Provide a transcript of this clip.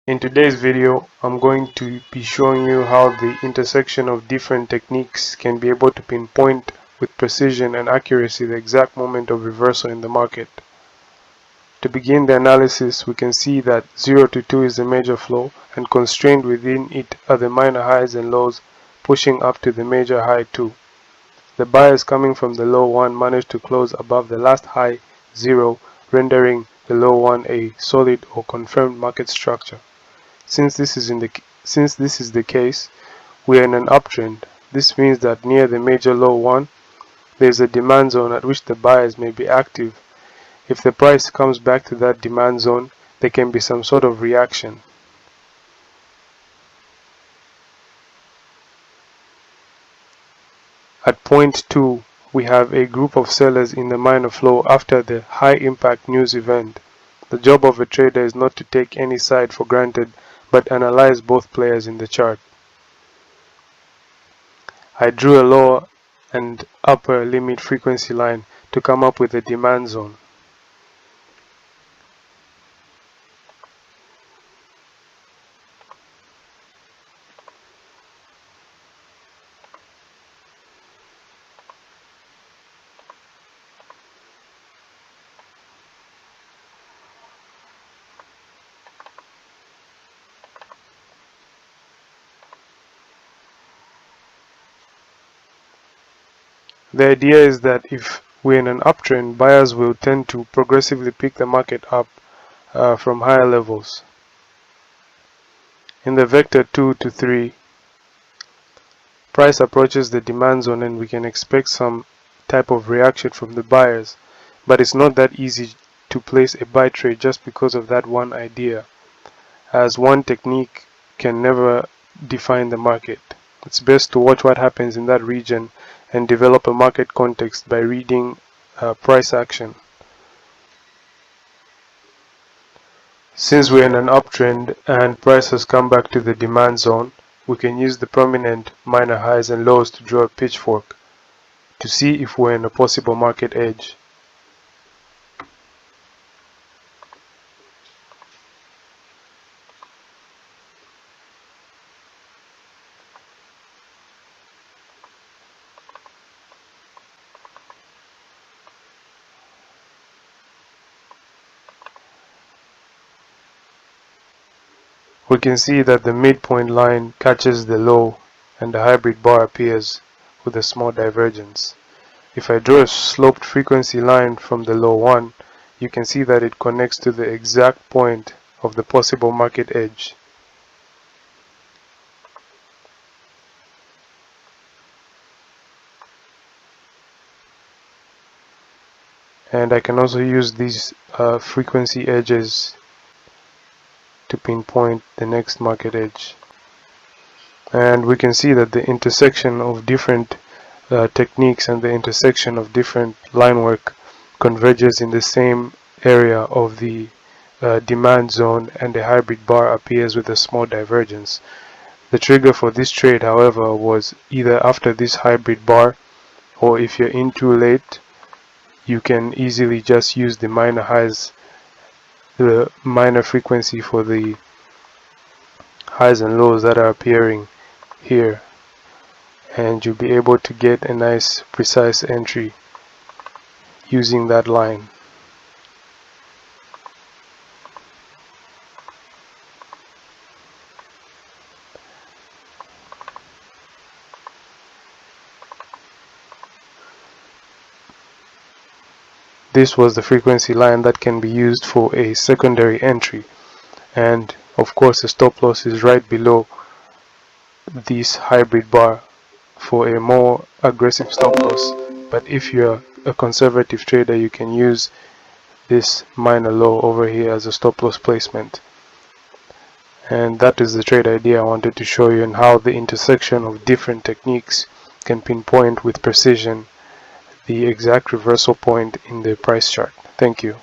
In today's video, I'm going to be showing you how the intersection of different techniques can be able to pinpoint with precision and accuracy the exact moment of reversal in the market. To begin the analysis, we can see that 0 to 2 is the major flow, and constrained within it are the minor highs and lows pushing up to the major high 2. The buyers coming from the low 1 managed to close above the last high 0, rendering the low 1 a solid or confirmed market structure. Since this is the case, we are in an uptrend. This means that near the major low 1, there is a demand zone at which the buyers may be active. If the price comes back to that demand zone, there can be some sort of reaction. At point 2, we have a group of sellers in the minor flow after the high impact news event. The job of a trader is not to take any side for granted, but analyze both players in the chart. I drew a lower and upper limit frequency line to come up with a demand zone. The idea is that if we're in an uptrend, buyers will tend to progressively pick the market up from higher levels. In the vector 2 to 3, price approaches the demand zone and we can expect some type of reaction from the buyers, but it's not that easy to place a buy trade just because of that one idea, as one technique can never define the market. It's best to watch what happens in that region and develop a market context by reading price action. Since we're in an uptrend and price has come back to the demand zone, we can use the prominent minor highs and lows to draw a pitchfork to see if we're in a possible market edge. We can see that the midpoint line catches the low and the hybrid bar appears with a small divergence. If I draw a sloped frequency line from the low 1, you can see that it connects to the exact point of the possible market edge. And I can also use these frequency edges to pinpoint the next market edge. And we can see that the intersection of different techniques and the intersection of different line work converges in the same area of the demand zone, and the hybrid bar appears with a small divergence. The trigger for this trade, however, was either after this hybrid bar, or if you're in too late, you can easily just use the minor highs, the minor frequency for the highs and lows that are appearing here, and you'll be able to get a nice precise entry using that line. This was the frequency line that can be used for a secondary entry, and of course the stop loss is right below this hybrid bar for a more aggressive stop loss. But if you're a conservative trader, you can use this minor low over here as a stop loss placement. And that is the trade idea I wanted to show you, and how the intersection of different techniques can pinpoint with precision the exact reversal point in the price chart. Thank you.